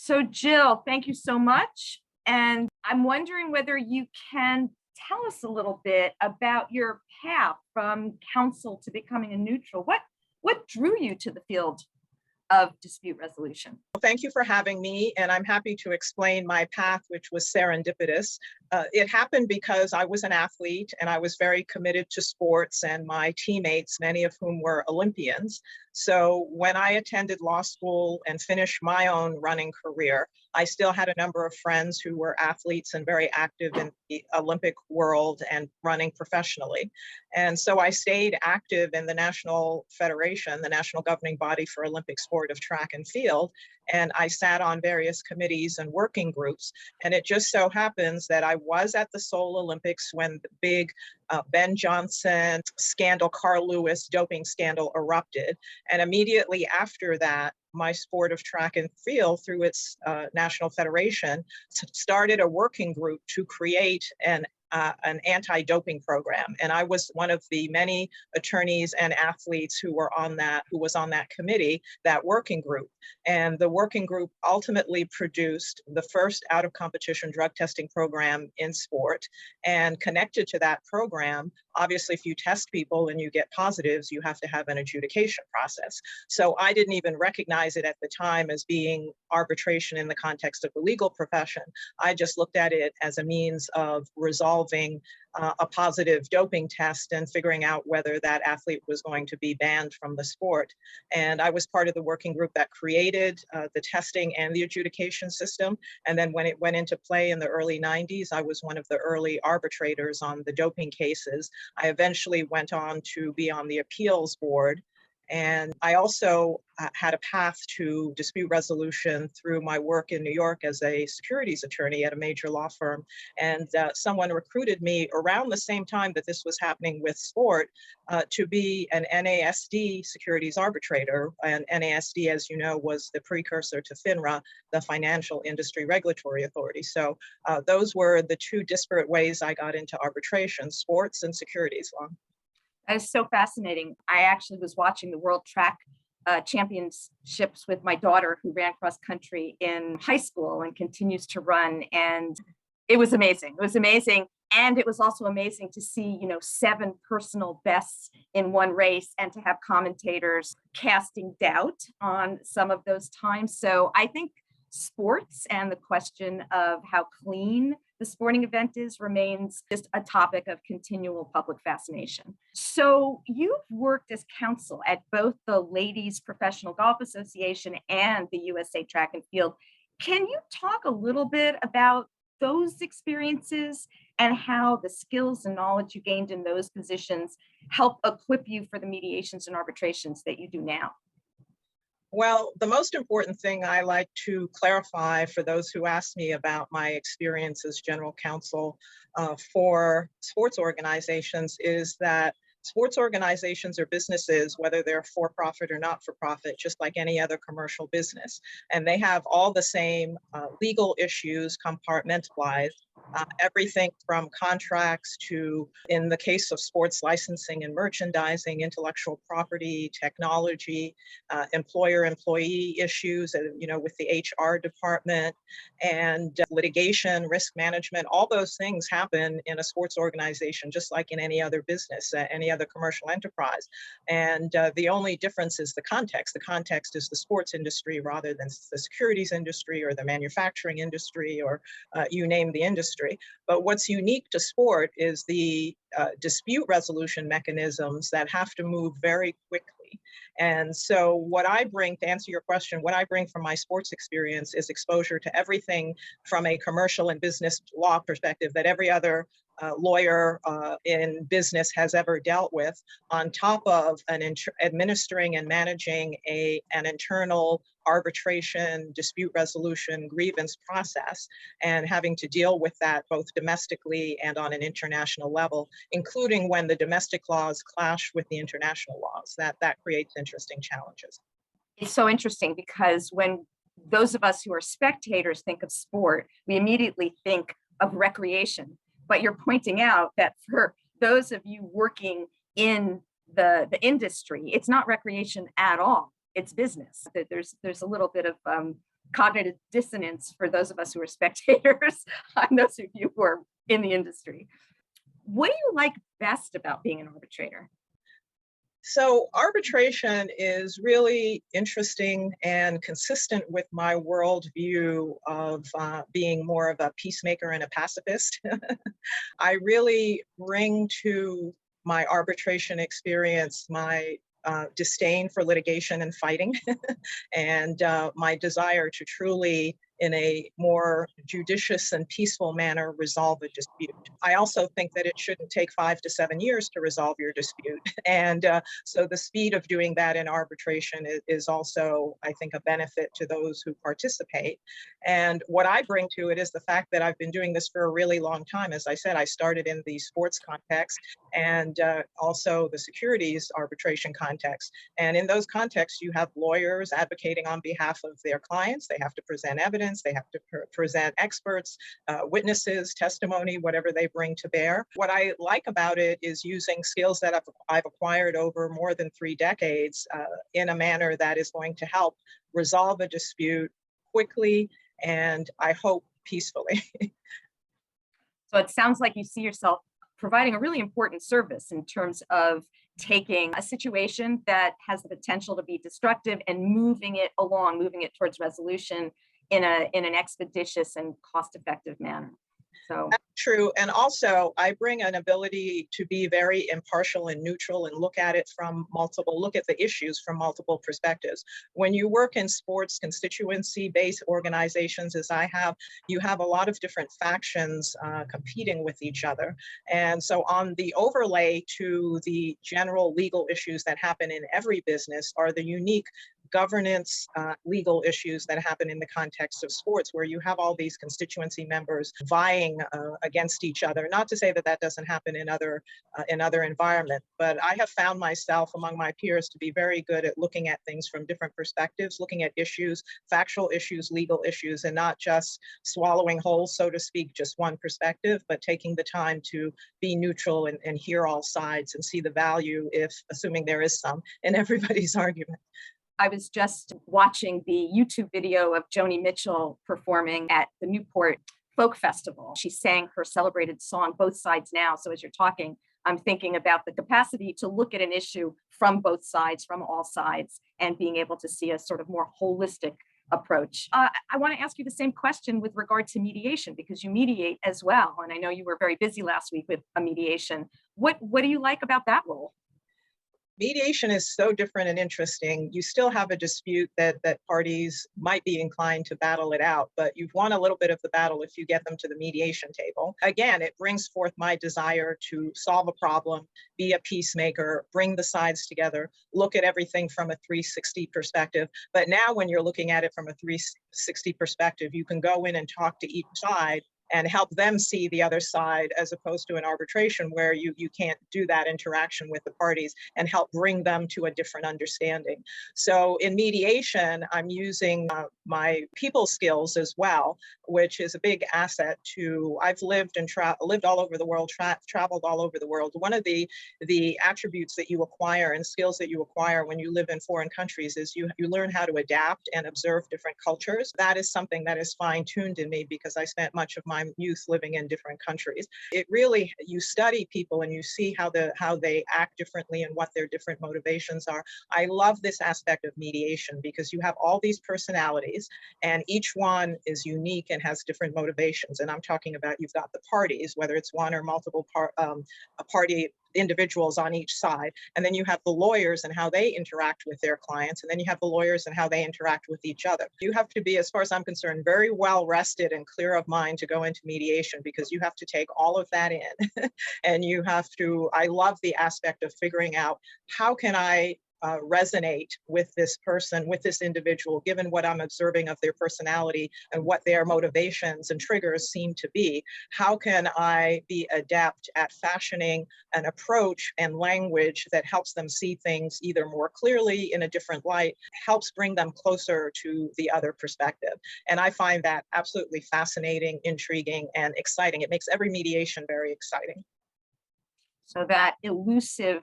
So, Jill, thank you so much. And I'm wondering whether you can tell us a little bit about your path from counsel to becoming a neutral. What drew you to the field of dispute resolution? Well, thank you for having me, and I'm happy to explain my path, which was serendipitous. It happened because I was an athlete and I was very committed to sports, and my teammates, many of whom were Olympians. So when I attended law school and finished my own running career, I still had a number of friends who were athletes and very active in the Olympic world and running professionally. And so I stayed active in the National Federation, the national governing body for Olympic sport of track and field. And I sat on various committees and working groups. And it just so happens that I was at the Seoul Olympics when the big Ben Johnson scandal, Carl Lewis doping scandal erupted. And immediately after that, my sport of track and field, through its national federation, started a working group to create an anti-doping program. And I was one of the many attorneys and athletes who was on that committee, that working group. And the working group ultimately produced the first out-of-competition drug testing program in sport. And connected to that program, obviously, if you test people and you get positives, you have to have an adjudication process. So I didn't even recognize it at the time as being arbitration in the context of the legal profession. I just looked at it as a means of resolving a positive doping test and figuring out whether that athlete was going to be banned from the sport. And I was part of the working group that created the testing and the adjudication system. And then when it went into play in the early 90s, I was one of the early arbitrators on the doping cases. I eventually went on to be on the appeals board. And I also had a path to dispute resolution through my work in New York as a securities attorney at a major law firm. And someone recruited me around the same time that this was happening with sport to be an NASD securities arbitrator. And NASD, as you know, was the precursor to FINRA, the Financial Industry Regulatory Authority. So those were the two disparate ways I got into arbitration: sports and securities law. That is so fascinating. I actually was watching the World Track Championships with my daughter, who ran cross country in high school and continues to run. And it was amazing. It was amazing. And it was also amazing to see, 7 personal bests in one race and to have commentators casting doubt on some of those times. So I think sports and the question of how clean the sporting event is remains just a topic of continual public fascination. So you've worked as counsel at both the Ladies Professional Golf Association and the USA Track and Field. Can you talk a little bit about those experiences and how the skills and knowledge you gained in those positions help equip you for the mediations and arbitrations that you do now? Well, the most important thing I like to clarify for those who ask me about my experience as general counsel for sports organizations is that sports organizations are businesses, whether they're for-profit or not-for-profit, just like any other commercial business. And they have all the same legal issues compartmentalized. Everything from contracts to, in the case of sports, licensing and merchandising, intellectual property, technology, employer-employee issues, with the HR department, and litigation, risk management. All those things happen in a sports organization, just like in any other business, any other commercial enterprise. And the only difference is the context. The context is the sports industry rather than the securities industry or the manufacturing industry, or you name the industry. But what's unique to sport is the dispute resolution mechanisms that have to move very quickly. And so what I bring, to answer your question, what I bring from my sports experience is exposure to everything from a commercial and business law perspective that every other lawyer in business has ever dealt with, on top of administering and managing an internal arbitration, dispute resolution, grievance process, and having to deal with that both domestically and on an international level, including when the domestic laws clash with the international laws. That creates interesting challenges. It's so interesting because when those of us who are spectators think of sport, we immediately think of recreation. But you're pointing out that for those of you working in the industry, it's not recreation at all. It's business. There's a little bit of cognitive dissonance for those of us who are spectators and those of you who are in the industry. What do you like best about being an arbitrator? So arbitration is really interesting and consistent with my worldview of being more of a peacemaker and a pacifist. I really bring to my arbitration experience my disdain for litigation and fighting, and my desire to truly, in a more judicious and peaceful manner, resolve a dispute. I also think that it shouldn't take 5 to 7 years to resolve your dispute. And so the speed of doing that in arbitration is also, I think, a benefit to those who participate. And what I bring to it is the fact that I've been doing this for a really long time. As I said, I started in the sports context and also the securities arbitration context. And in those contexts, you have lawyers advocating on behalf of their clients. They have to present evidence, they have to present experts, witnesses, testimony, whatever they bring to bear. What I like about it is using skills that I've acquired over more than 3 decades in a manner that is going to help resolve a dispute quickly and, I hope, peacefully. So it sounds like you see yourself providing a really important service in terms of taking a situation that has the potential to be destructive and moving it along, moving it towards resolution in an expeditious and cost-effective manner. So That's true. And also, I bring an ability to be very impartial and neutral and look at the issues from multiple perspectives. When you work in sports constituency-based organizations, as I have, you have a lot of different factions competing with each other. And so on the overlay to the general legal issues that happen in every business are the unique governance legal issues that happen in the context of sports, where you have all these constituency members vying against each other. Not to say that that doesn't happen in other environments, but I have found myself among my peers to be very good at looking at things from different perspectives, looking at issues, factual issues, legal issues, and not just swallowing whole, so to speak, just one perspective, but taking the time to be neutral and hear all sides and see the value, if assuming there is some, in everybody's argument. I was just watching the YouTube video of Joni Mitchell performing at the Newport Folk Festival. She sang her celebrated song, Both Sides Now. So as you're talking, I'm thinking about the capacity to look at an issue from both sides, from all sides, and being able to see a sort of more holistic approach. I want to ask you the same question with regard to mediation, because you mediate as well. And I know you were very busy last week with a mediation. What do you like about that role? Mediation is so different and interesting. You still have a dispute that parties might be inclined to battle it out, but you've won a little bit of the battle if you get them to the mediation table. Again, it brings forth my desire to solve a problem, be a peacemaker, bring the sides together, look at everything from a 360 perspective. But now when you're looking at it from a 360 perspective, you can go in and talk to each side and help them see the other side, as opposed to an arbitration where you can't do that interaction with the parties, and help bring them to a different understanding. So in mediation, I'm using my people skills as well, which is a big asset to, I've lived and lived all over the world, traveled all over the world. One of the attributes that you acquire and skills that you acquire when you live in foreign countries is you learn how to adapt and observe different cultures. That is something that is fine-tuned in me because I spent much of my youth living in different countries. It really, you study people and you see how they act differently and what their different motivations are. I love this aspect of mediation because you have all these personalities and each one is unique and has different motivations. And I'm talking about, you've got the parties, whether it's one or multiple party individuals on each side. And then you have the lawyers and how they interact with their clients. And then you have the lawyers and how they interact with each other. You have to be, as far as I'm concerned, very well rested and clear of mind to go into mediation, because you have to take all of that in. And you have to, I love the aspect of figuring out, how can I resonate with this person, with this individual, given what I'm observing of their personality and what their motivations and triggers seem to be. How can I be adept at fashioning an approach and language that helps them see things either more clearly in a different light, helps bring them closer to the other perspective. And I find that absolutely fascinating, intriguing, and exciting. It makes every mediation very exciting. So that elusive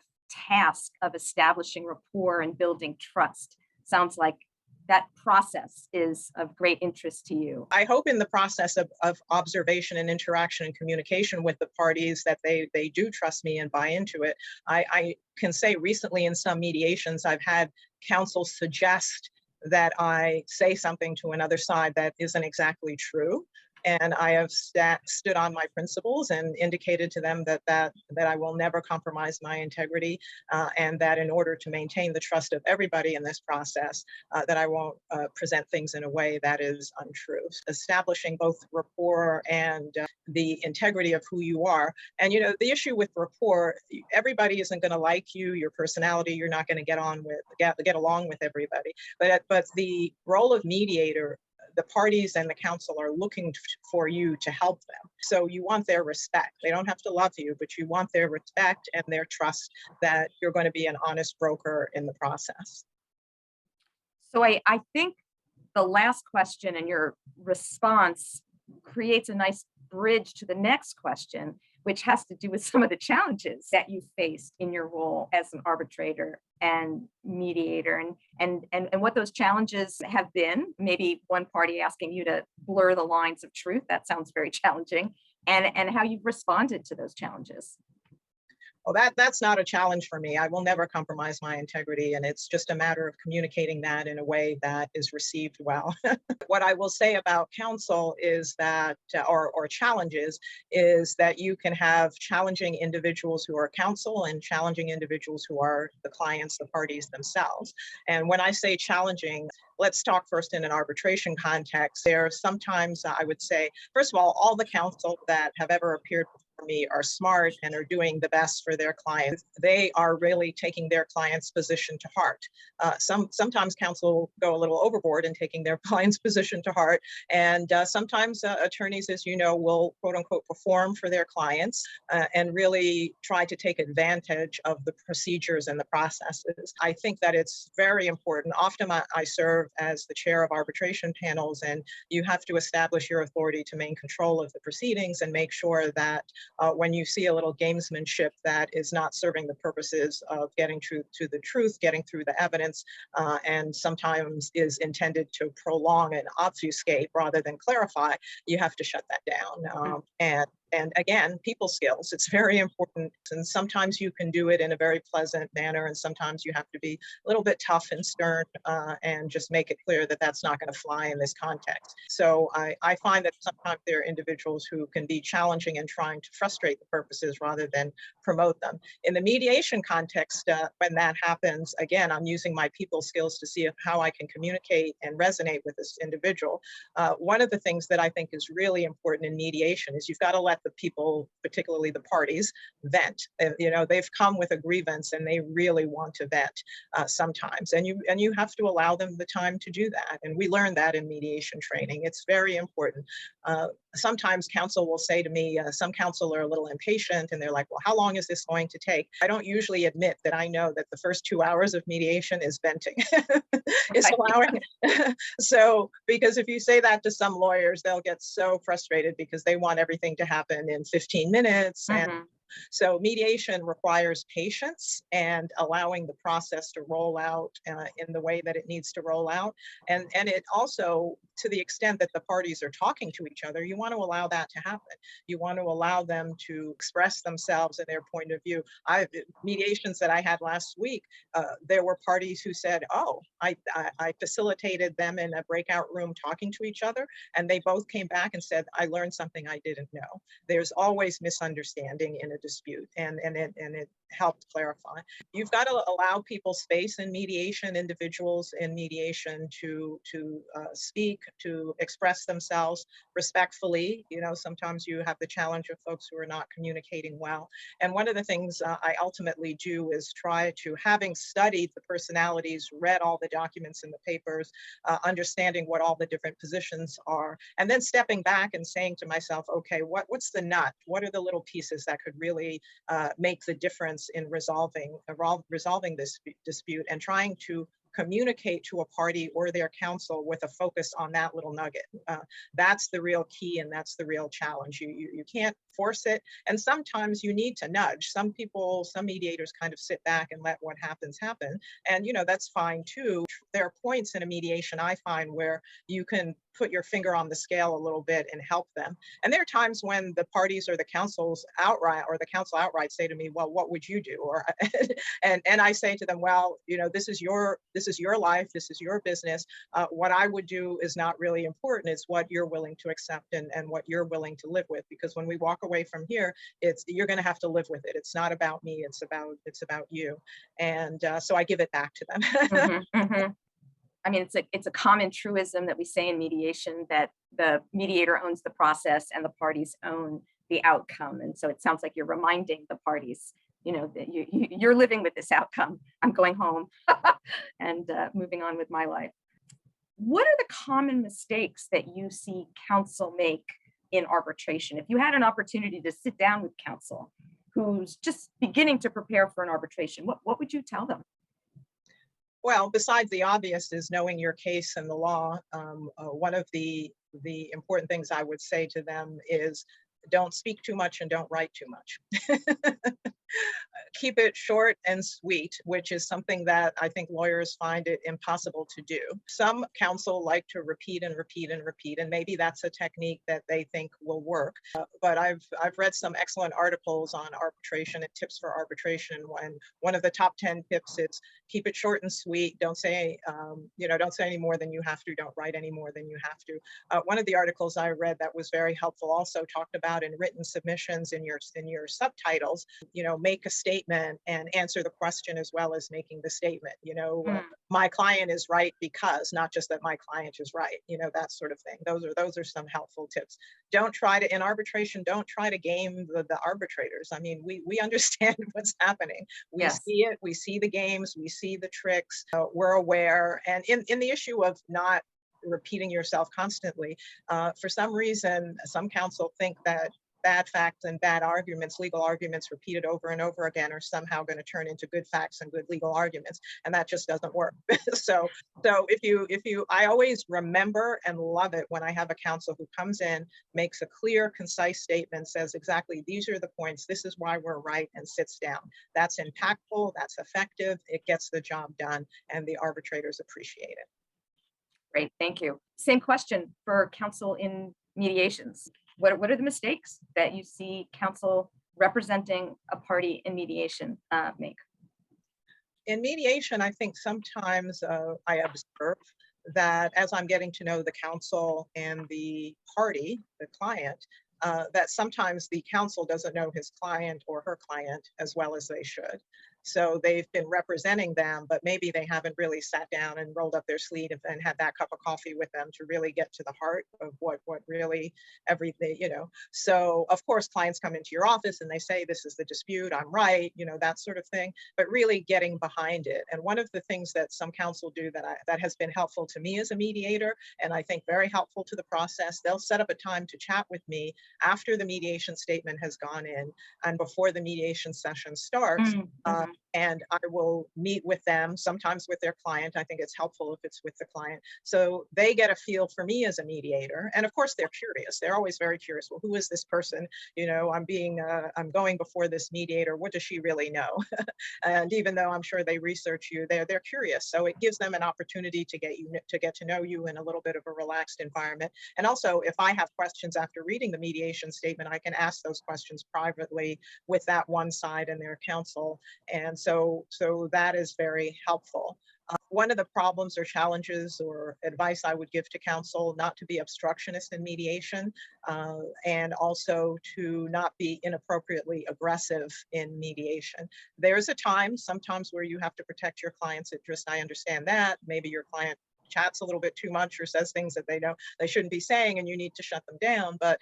task of establishing rapport and building trust sounds like that process is of great interest to you. I hope in the process of observation and interaction and communication with the parties that they do trust me and buy into it. I can say recently in some mediations, I've had counsel suggest that I say something to another side that isn't exactly true. And I have stood on my principles and indicated to them that I will never compromise my integrity, and that in order to maintain the trust of everybody in this process, that I won't present things in a way that is untrue. Establishing both rapport and the integrity of who you are. And you know, the issue with rapport, everybody isn't going to like you, your personality. You're not going to get along with everybody. But the role of mediator, the parties and the counsel are looking for you to help them. So you want their respect. They don't have to love you, but you want their respect and their trust that you're going to be an honest broker in the process. So I think the last question and your response creates a nice bridge to the next question, which has to do with some of the challenges that you faced in your role as an arbitrator and mediator, and what those challenges have been. Maybe one party asking you to blur the lines of truth. That sounds very challenging. And how you've responded to those challenges. Well, that's not a challenge for me. I will never compromise my integrity, and it's just a matter of communicating that in a way that is received well. What I will say about counsel is that, or challenges, is that you can have challenging individuals who are counsel and challenging individuals who are the clients, the parties themselves. And when I say challenging, let's talk first in an arbitration context. There are sometimes, I would say, first of all the counsel that have ever appeared before me are smart and are doing the best for their clients. They are really taking their client's position to heart. Sometimes counsel go a little overboard in taking their client's position to heart. And sometimes attorneys, as you know, will quote unquote perform for their clients and really try to take advantage of the procedures and the processes. I think that it's very important. Often I serve as the chair of arbitration panels, and you have to establish your authority to maintain control of the proceedings and make sure that when you see a little gamesmanship that is not serving the purposes of getting to the truth, getting through the evidence, and sometimes is intended to prolong and obfuscate rather than clarify, you have to shut that down. And again, people skills, it's very important. And sometimes you can do it in a very pleasant manner, and sometimes you have to be a little bit tough and stern and just make it clear that that's not going to fly in this context. So I find that sometimes there are individuals who can be challenging and trying to frustrate the purposes rather than promote them. In the mediation context, when that happens, again, I'm using my people skills to see how I can communicate and resonate with this individual. One of the things that I think is really important in mediation is you've got to let the people, particularly the parties, vent. You know, they've come with a grievance and they really want to vent sometimes, and you have to allow them the time to do that. And we learn that in mediation training. It's very important. Sometimes counsel will say to me, some counsel are a little impatient and they're like, well, how long is this going to take? I don't usually admit that I know that the first 2 hours of mediation is venting. It's allowing. So, because if you say that to some lawyers, they'll get so frustrated because they want everything to happen in 15 minutes. And so mediation requires patience and allowing the process to roll out in the way that it needs to roll out. And it also, to the extent that the parties are talking to each other, you want to allow that to happen. You want to allow them to express themselves and their point of view. Mediations that I had last week, there were parties who said, oh, I facilitated them in a breakout room talking to each other, and they both came back and said, I learned something I didn't know. There's always misunderstanding in a dispute, and it helped clarify. You've got to allow people space in mediation, individuals in mediation to speak, to express themselves respectfully. You know, sometimes you have the challenge of folks who are not communicating well. And one of the things I ultimately do is try to, having studied the personalities, read all the documents in the papers, understanding what all the different positions are, and then stepping back and saying to myself, okay, what's the nut? What are the little pieces that could really make the difference in resolving this dispute, and trying to communicate to a party or their counsel with a focus on that little nugget. That's the real key, and that's the real challenge. You can't force it, and sometimes you need to nudge. Some people, some mediators kind of sit back and let what happens happen, and that's fine too. There are points in a mediation, I find, where you can put your finger on the scale a little bit and help them. And there are times when the parties or the counsels outright, or the counsel outright, say to me, well, what would you do? Or and I say to them, well, this is your life, this is your business. What I would do is not really important. It's what you're willing to accept and what you're willing to live with. Because when we walk away from here, you're going to have to live with it. It's not about me. It's about you. And so I give it back to them. Mm-hmm, mm-hmm. I mean, it's a common truism that we say in mediation, that the mediator owns the process and the parties own the outcome. And so it sounds like you're reminding the parties, that you're living with this outcome. I'm going home and moving on with my life. What are the common mistakes that you see counsel make in arbitration? If you had an opportunity to sit down with counsel who's just beginning to prepare for an arbitration, what would you tell them? Well, besides the obvious is knowing your case and the law. One of the important things I would say to them is don't speak too much and don't write too much. Keep it short and sweet, which is something that I think lawyers find it impossible to do. Some counsel like to repeat and repeat and repeat, and maybe that's a technique that they think will work. But I've read some excellent articles on arbitration and tips for arbitration. When one of the top 10 tips is keep it short and sweet. Don't say any more than you have to. Don't write any more than you have to. One of the articles I read that was very helpful also talked about in written submissions in your subtitles, make a statement and answer the question as well as making the statement. My client is right because, not just that my client is right, that sort of thing. Those are some helpful tips. In arbitration, don't try to game the arbitrators. I mean, we understand what's happening. We see it, we see the games, we see the tricks, we're aware. And in the issue of not repeating yourself constantly, for some reason, some counsel think that bad facts and bad arguments, legal arguments repeated over and over again, are somehow going to turn into good facts and good legal arguments, and that just doesn't work. So I always remember and love it when I have a counsel who comes in, makes a clear, concise statement, says exactly these are the points, this is why we're right, and sits down. That's impactful, that's effective, it gets the job done, and the arbitrators appreciate it. Great, thank you. Same question for counsel in mediations. What are the mistakes that you see counsel representing a party in mediation make? In mediation, I think sometimes I observe that as I'm getting to know the counsel and the party, the client, that sometimes the counsel doesn't know his client or her client as well as they should. So they've been representing them, but maybe they haven't really sat down and rolled up their sleeve and had that cup of coffee with them to really get to the heart of what really everything, So of course, clients come into your office and they say, this is the dispute, I'm right, that sort of thing, but really getting behind it. And one of the things that some counsel do that has been helpful to me as a mediator, and I think very helpful to the process, they'll set up a time to chat with me after the mediation statement has gone in and before the mediation session starts. Mm-hmm. And I will meet with them, sometimes with their client. I think it's helpful if it's with the client. So they get a feel for me as a mediator. And of course, they're curious. They're always very curious. Well, who is this person? I'm going before this mediator. What does she really know? And even though I'm sure they research you, they're curious. So it gives them an opportunity to get to know you in a little bit of a relaxed environment. And also, if I have questions after reading the mediation statement, I can ask those questions privately with that one side and their counsel. And so that is very helpful. One of the problems or challenges or advice I would give to counsel, not to be obstructionist in mediation, and also to not be inappropriately aggressive in mediation. There's a time sometimes where you have to protect your client's interest. I understand that. Maybe your client chats a little bit too much or says things that they shouldn't be saying, and you need to shut them down. But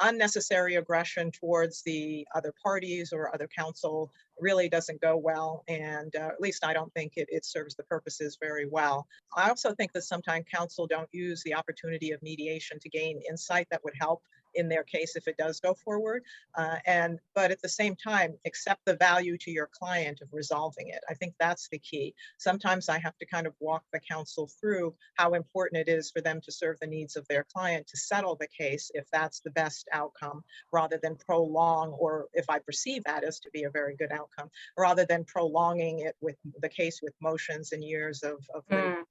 unnecessary aggression towards the other parties or other counsel really doesn't go well, and at least I don't think it serves the purposes very well. I also think that sometimes counsel don't use the opportunity of mediation to gain insight that would help in their case if it does go forward. But at the same time, accept the value to your client of resolving it. I think that's the key. Sometimes I have to kind of walk the counsel through how important it is for them to serve the needs of their client to settle the case if that's the best outcome, rather than prolong, or if I perceive that as to be a very good outcome, rather than prolonging it with the case with motions and years of litigation.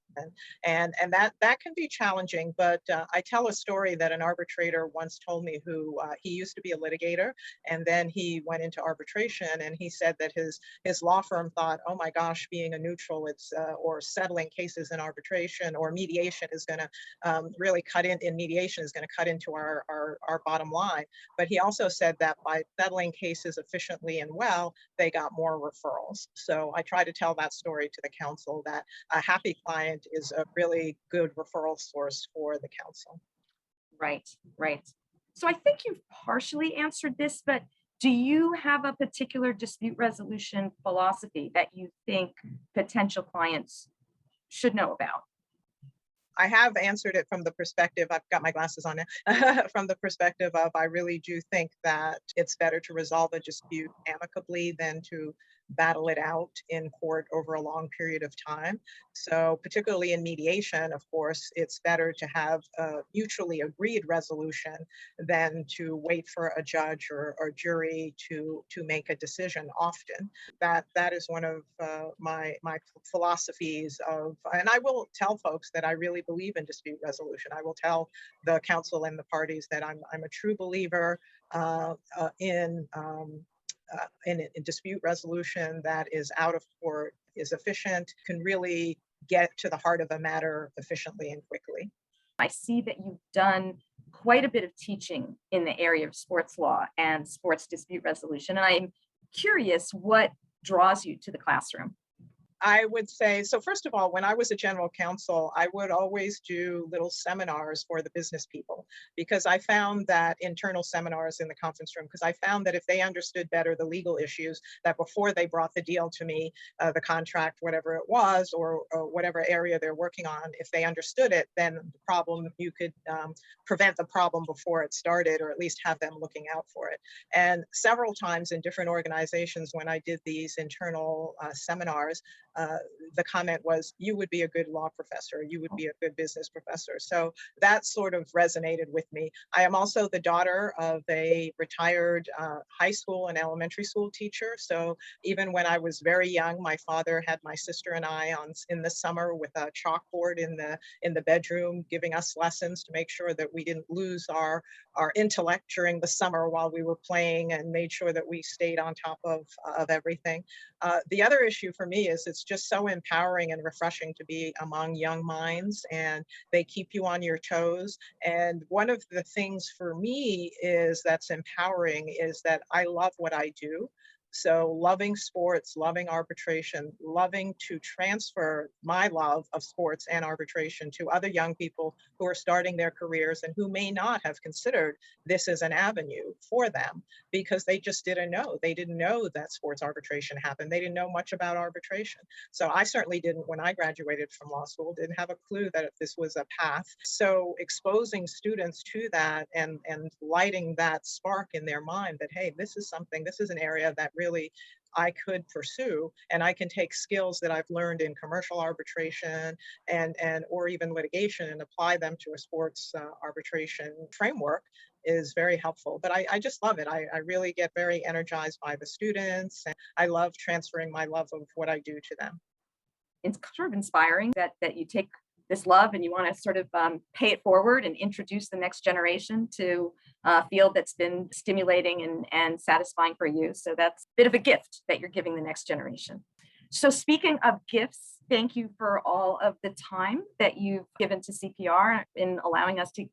And that can be challenging, but I tell a story that an arbitrator once told me who he used to be a litigator, and then he went into arbitration, and he said that his law firm thought, oh my gosh, being a neutral, it's or settling cases in arbitration or mediation is going to really cut in mediation is going to cut into our bottom line. But he also said that by settling cases efficiently and well, they got more referrals. So I try to tell that story to the counsel, that a happy client is a really good referral source for the counsel. Right, right. So I think you've partially answered this, but do you have a particular dispute resolution philosophy that you think potential clients should know about? I have answered it from the perspective, I've got my glasses on now, from the perspective of I really do think that it's better to resolve a dispute amicably than to battle it out in court over a long period of time. So particularly in mediation, of course, it's better to have a mutually agreed resolution than to wait for a judge or jury to make a decision often. That is one of my philosophies of, and I will tell folks that I really believe in dispute resolution. I will tell the counsel and the parties that I'm a true believer in dispute resolution that is out of court, is efficient, can really get to the heart of a matter efficiently and quickly. I see that you've done quite a bit of teaching in the area of sports law and sports dispute resolution. And I'm curious what draws you to the classroom. I would say, so first of all, when I was a general counsel, I would always do little seminars for the business people, because I found that internal seminars in the conference room, because I found that if they understood better the legal issues, that before they brought the deal to me, the contract, whatever it was, or whatever area they're working on, if they understood it, then the problem, you could prevent the problem before it started, or at least have them looking out for it. And several times in different organizations, when I did these internal seminars, the comment was, you would be a good law professor, you would be a good business professor. So that sort of resonated with me. I am also the daughter of a retired high school and elementary school teacher. So even when I was very young, my father had my sister and I in the summer with a chalkboard in the bedroom, giving us lessons to make sure that we didn't lose our intellect during the summer while we were playing, and made sure that we stayed on top of everything. The other issue for me is it's just so empowering and refreshing to be among young minds, and they keep you on your toes. And one of the things for me is that's empowering is that I love what I do. So loving sports, loving arbitration, loving to transfer my love of sports and arbitration to other young people who are starting their careers and who may not have considered this as an avenue for them because they just didn't know. They didn't know that sports arbitration happened. They didn't know much about arbitration. So I certainly didn't when I graduated from law school, didn't have a clue that this was a path. So exposing students to that and lighting that spark in their mind that, hey, this is something, this is an area that really I could pursue, and I can take skills that I've learned in commercial arbitration and or even litigation and apply them to a sports arbitration framework is very helpful. But I just love it. I really get very energized by the students, and I love transferring my love of what I do to them. It's sort of inspiring that you take this love and you want to sort of pay it forward and introduce the next generation to a field that's been stimulating and satisfying for you. So that's a bit of a gift that you're giving the next generation. So speaking of gifts, thank you for all of the time that you've given to CPR in allowing us to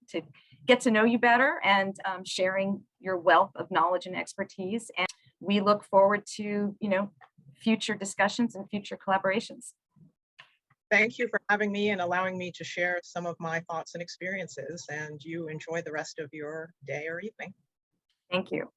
get to know you better and sharing your wealth of knowledge and expertise. And we look forward to, future discussions and future collaborations. Thank you for having me and allowing me to share some of my thoughts and experiences, and you enjoy the rest of your day or evening. Thank you.